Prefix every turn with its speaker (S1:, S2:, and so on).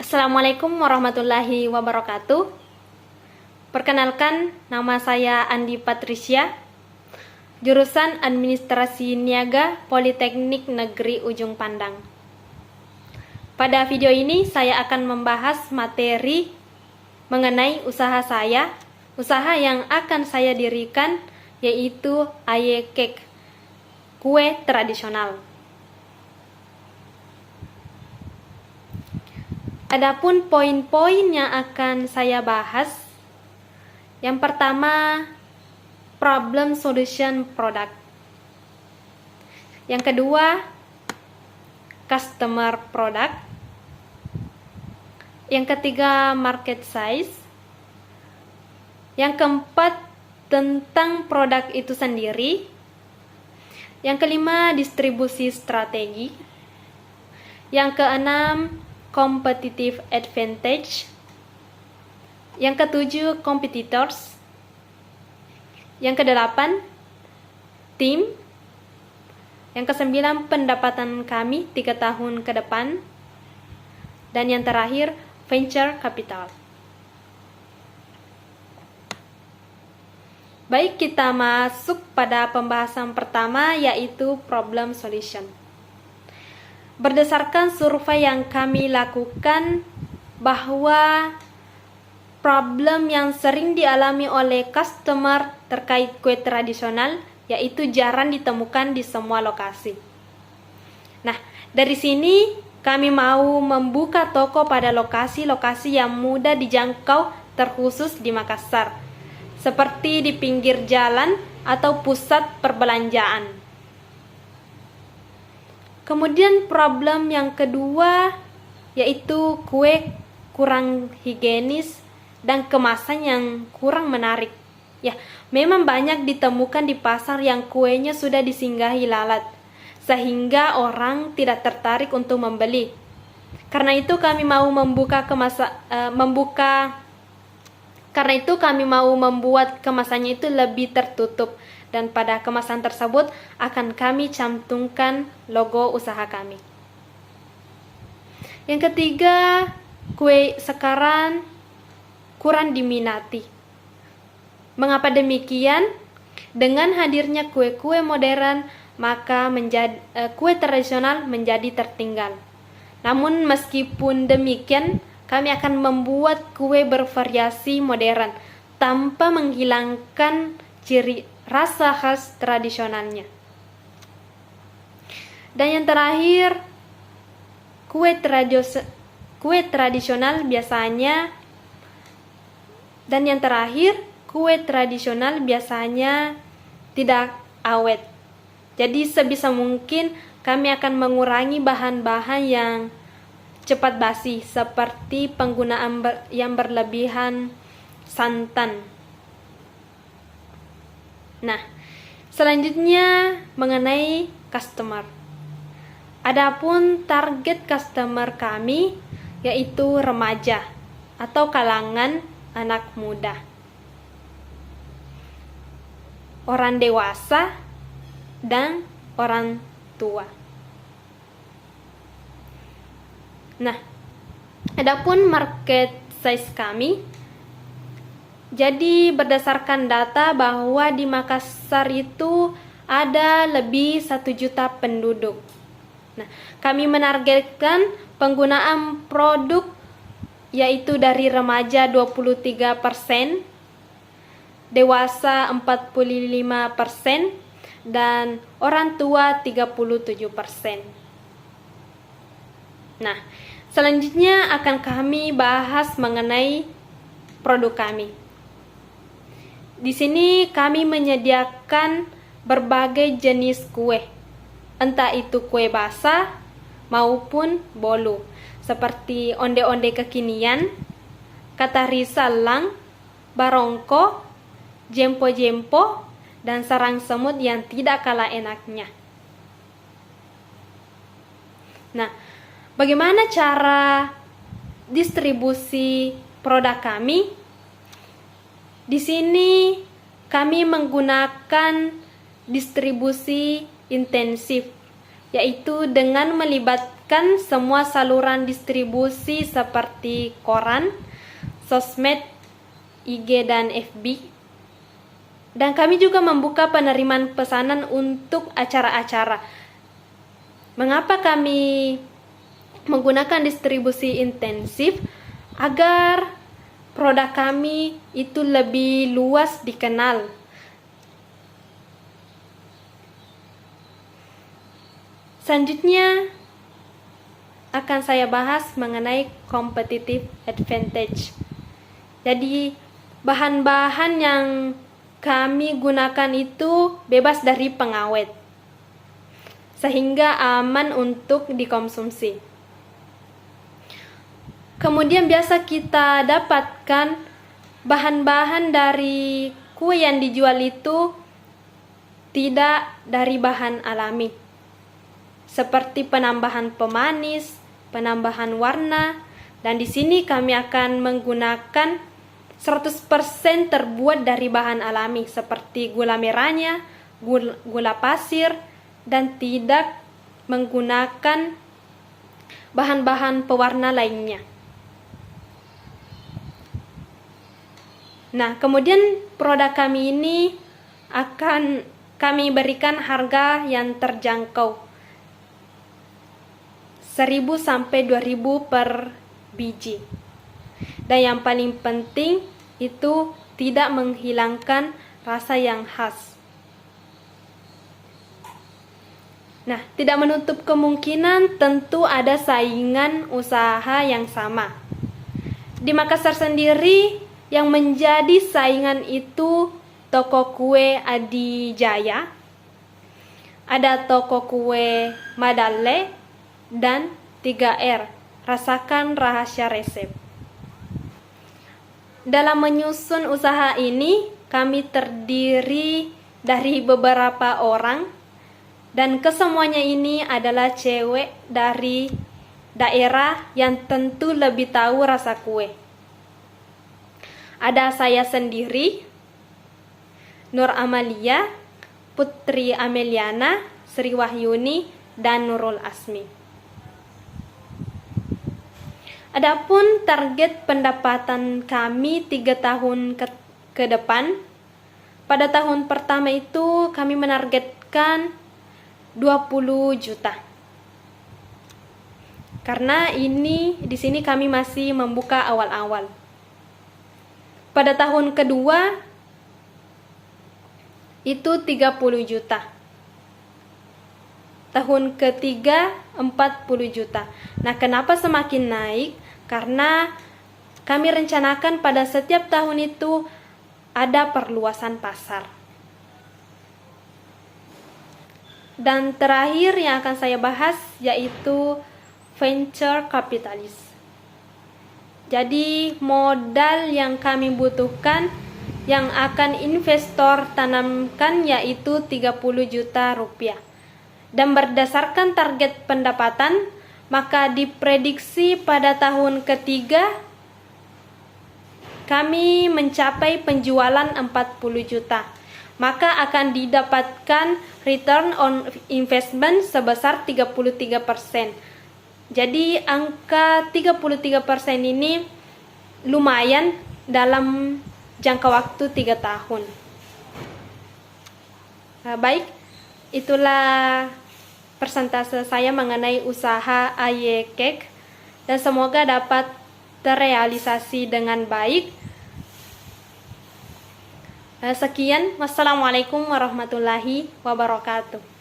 S1: Assalamualaikum warahmatullahi wabarakatuh. Perkenalkan, nama saya Andi Patricia, jurusan Administrasi Niaga Politeknik Negeri Ujung Pandang. Pada video ini saya akan membahas materi mengenai usaha saya, usaha yang akan saya dirikan, yaitu Aye Cake, kue tradisional. Adapun poin-poin yang akan saya bahas, yang pertama, problem solution product. Yang kedua, customer product. Yang ketiga, market size. Yang keempat, tentang produk itu sendiri. Yang kelima, distribusi strategi. Yang keenam, competitive advantage. Yang ketujuh, competitors. Yang kedelapan, tim. Yang kesembilan, pendapatan kami 3 tahun ke depan. Dan yang terakhir, venture capital. Baik, kita masuk pada pembahasan pertama, yaitu problem solution. Berdasarkan survei yang kami lakukan, bahwa problem yang sering dialami oleh customer terkait kue tradisional yaitu jarang ditemukan di semua lokasi. Nah, dari sini kami mau membuka toko pada lokasi-lokasi yang mudah dijangkau, terkhusus di Makassar, seperti di pinggir jalan atau pusat perbelanjaan. Kemudian problem yang kedua yaitu kue kurang higienis dan kemasan yang kurang menarik. Ya, memang banyak ditemukan di pasar yang kuenya sudah disinggahi lalat, sehingga orang tidak tertarik untuk membeli. Karena itu kami mau membuat kemasannya itu lebih tertutup, dan pada kemasan tersebut akan kami cantumkan logo usaha kami. Yang ketiga, kue sekarang kurang diminati. Mengapa demikian? Dengan hadirnya kue-kue modern, maka kue tradisional menjadi tertinggal. Namun meskipun demikian, kami akan membuat kue bervariasi modern tanpa menghilangkan ciri rasa khas tradisionalnya. Dan yang terakhir, kue tradisional biasanya tidak awet. Jadi sebisa mungkin kami akan mengurangi bahan-bahan yang cepat basi, seperti penggunaan yang berlebihan santan. Nah, selanjutnya mengenai customer. Adapun target customer kami yaitu remaja atau kalangan anak muda, orang dewasa, dan orang tua. Nah, adapun market size kami, jadi berdasarkan data bahwa di Makassar itu ada lebih 1 juta penduduk. Nah, kami menargetkan penggunaan produk yaitu dari remaja 23%, dewasa 45%, dan orang tua 37%. Nah, selanjutnya akan kami bahas mengenai produk kami. Di sini kami menyediakan berbagai jenis kue, entah itu kue basah maupun bolu, seperti onde-onde kekinian, katari salang, barongko, jempo-jempo, dan sarang semut yang tidak kalah enaknya. Nah, bagaimana cara distribusi produk kami? Di sini kami menggunakan distribusi intensif, yaitu dengan melibatkan semua saluran distribusi seperti koran, sosmed, IG dan FB. Dan kami juga membuka penerimaan pesanan untuk acara-acara. Mengapa kami menggunakan distribusi intensif? Agar produk kami itu lebih luas dikenal. Selanjutnya akan saya bahas mengenai competitive advantage. Jadi bahan-bahan yang kami gunakan itu bebas dari pengawet, sehingga aman untuk dikonsumsi. Kemudian biasa kita dapatkan bahan-bahan dari kue yang dijual itu tidak dari bahan alami, seperti penambahan pemanis, penambahan warna, dan di sini kami akan menggunakan 100% terbuat dari bahan alami seperti gula merahnya, gula pasir, dan tidak menggunakan bahan-bahan pewarna lainnya. Nah, kemudian produk kami ini akan kami berikan harga yang terjangkau, 1.000 sampai 2.000 per biji. Dan yang paling penting itu tidak menghilangkan rasa yang khas. Nah, tidak menutup kemungkinan tentu ada saingan usaha yang sama. Di Makassar sendiri yang menjadi saingan itu toko kue Adi Jaya, ada toko kue Madale, dan 3R, rasakan rahasia resep. Dalam menyusun usaha ini, kami terdiri dari beberapa orang, dan kesemuanya ini adalah cewek dari daerah yang tentu lebih tahu rasa kue. Ada saya sendiri, Nur Amalia, Putri Ameliana, Sri Wahyuni, dan Nurul Asmi. Adapun target pendapatan kami 3 tahun ke depan, pada tahun pertama itu kami menargetkan 20 juta. Karena di sini kami masih membuka awal-awal. Pada tahun kedua itu 30 juta. Tahun ketiga 40 juta. Nah, kenapa semakin naik? Karena kami rencanakan pada setiap tahun itu ada perluasan pasar. Dan terakhir yang akan saya bahas yaitu venture capitalist. Jadi modal yang kami butuhkan yang akan investor tanamkan yaitu 30 juta rupiah. Dan berdasarkan target pendapatan, maka diprediksi pada tahun ketiga kami mencapai penjualan 40 juta. Maka akan didapatkan return on investment sebesar 33%. Jadi angka 33% ini lumayan dalam jangka waktu 3 tahun. Baik, itulah persentase saya mengenai usaha AY Cake dan semoga dapat terrealisasi dengan baik. Sekian, wassalamualaikum warahmatullahi wabarakatuh.